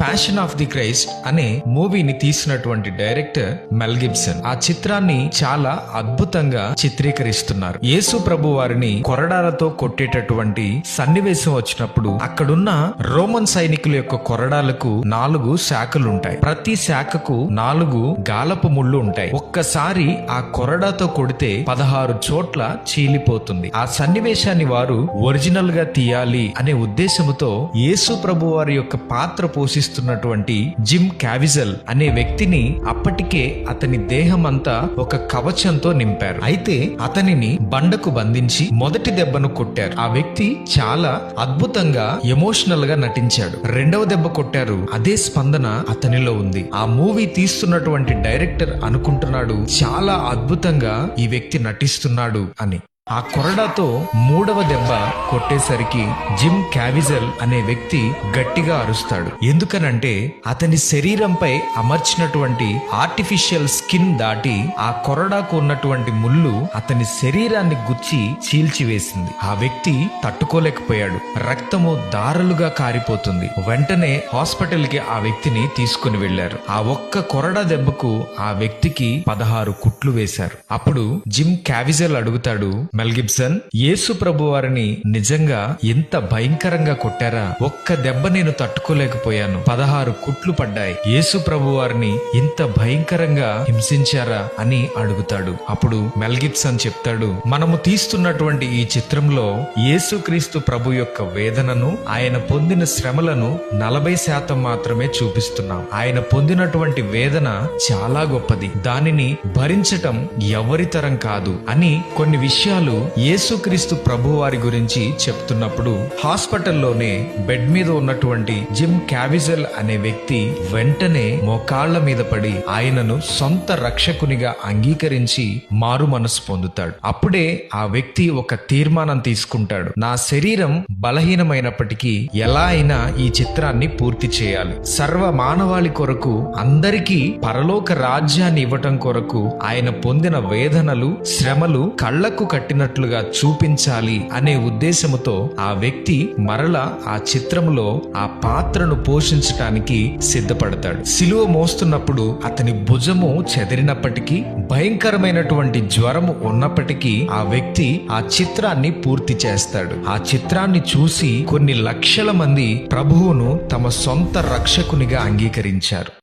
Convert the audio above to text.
Passion of the Christ అనే మూవీని తీసినటువంటి డైరెక్టర్ మెల్ గిబ్సన్ ఆ చిత్రాన్ని చాలా అద్భుతంగా చిత్రీకరిస్తున్నారు. యేసు ప్రభు వారిని కొరడాలతో కొట్టేటటువంటి సన్నివేశం వచ్చినప్పుడు అక్కడున్న రోమన్ సైనికుల యొక్క కొరడాలకు 4 శాఖలు ఉంటాయి. ప్రతి శాఖకు 4 గాలపు ముళ్ళు ఉంటాయి. ఒక్కసారి ఆ కొరడాతో కొడితే 16 చోట్ల చీలిపోతుంది. ఆ సన్నివేశాన్ని వారు ఒరిజినల్ గా తీయాలి అనే ఉద్దేశంతో యేసు ప్రభు వారి యొక్క పాత్ర పోషిస్తున్నటువంటి జిమ్ క్యావిజల్ అనే వ్యక్తిని అప్పటికే అతని దేహం అంతా ఒక కవచంతో నింపారు. అయితే అతనిని బండకు బంధించి మొదటి దెబ్బను కొట్టారు. ఆ వ్యక్తి చాలా అద్భుతంగా ఎమోషనల్ గా నటించాడు. రెండవ దెబ్బ కొట్టారు, అదే స్పందన అతనిలో ఉంది. ఆ మూవీ తీస్తున్నటువంటి డైరెక్టర్ అనుకుంటున్నాడు చాలా అద్భుతంగా ఈ వ్యక్తి నటిస్తున్నాడు అని. ఆ కొరడాతో 3వ దెబ్బ కొట్టేసరికి జిమ్ క్యావిజల్ అనే వ్యక్తి గట్టిగా అరుస్తాడు. ఎందుకనంటే అతని శరీరంపై అమర్చినటువంటి ఆర్టిఫిషియల్ స్కిన్ దాటి ఆ కొరడాకు ఉన్నటువంటి ముళ్ళు అతని శరీరాన్ని గుచ్చి చీల్చివేసింది. ఆ వ్యక్తి తట్టుకోలేకపోయాడు. రక్తము దారలుగా కారిపోతుంది. వెంటనే హాస్పిటల్ కి ఆ వ్యక్తిని తీసుకుని వెళ్లారు. ఆ ఒక్క కొరడా దెబ్బకు ఆ వ్యక్తికి 16 కుట్లు వేశారు. అప్పుడు జిమ్ క్యావిజల్ అడుగుతాడు, మెల్ గిబ్సన్, యేసు ప్రభు వారిని నిజంగా ఇంత భయంకరంగా కొట్టారా? ఒక్క దెబ్బ నేను తట్టుకోలేకపోయాను, 16 కుట్లు పడ్డాయి. యేసు ప్రభు వారిని ఇంత భయంకరంగా హింసించారా అని అడుగుతాడు. అప్పుడు మెల్ గిబ్సన్ చెప్తాడు, మనము తీస్తున్నటువంటి ఈ చిత్రంలో యేసుక్రీస్తు ప్రభు యొక్క వేదనను, ఆయన పొందిన శ్రమలను 40% మాత్రమే చూపిస్తున్నాం. ఆయన పొందినటువంటి వేదన చాలా గొప్పది, దానిని భరించటం ఎవరితరం కాదు అని కొన్ని విషయాలు యేసుక్రీస్తు ప్రభు వారి గురించి చెప్తున్నప్పుడు హాస్పిటల్లోనే బెడ్ మీద ఉన్నటువంటి జిమ్ క్యావిజల్ అనే వ్యక్తి వెంటనే మోకాళ్ల మీద పడి ఆయనను సొంత రక్షకునిగా అంగీకరించి మారు మనసు పొందుతాడు. అప్పుడే ఆ వ్యక్తి ఒక తీర్మానం తీసుకుంటాడు, నా శరీరం బలహీనమైనప్పటికీ ఎలా అయినా ఈ చిత్రాన్ని పూర్తి చేయాలి. సర్వ మానవాళి కొరకు, అందరికీ పరలోక రాజ్యాన్ని ఇవ్వటం కొరకు ఆయన పొందిన వేదనలు, శ్రమలు కళ్లకు కట్టినట్లుగా చూపించాలి అనే ఉద్దేశముతో ఆ వ్యక్తి మరలా ఆ చిత్రంలో ఆ పాత్రను పోషించటానికి సిద్ధపడతాడు. సిలువ మోస్తున్నప్పుడు అతని భుజము చెదిరినప్పటికీ, భయంకరమైనటువంటి జ్వరము ఉన్నప్పటికీ ఆ వ్యక్తి ఆ చిత్రాన్ని పూర్తి చేస్తాడు. ఆ చిత్రాన్ని చూసి కొన్ని లక్షల మంది ప్రభువును తమ సొంత రక్షకునిగా అంగీకరించారు.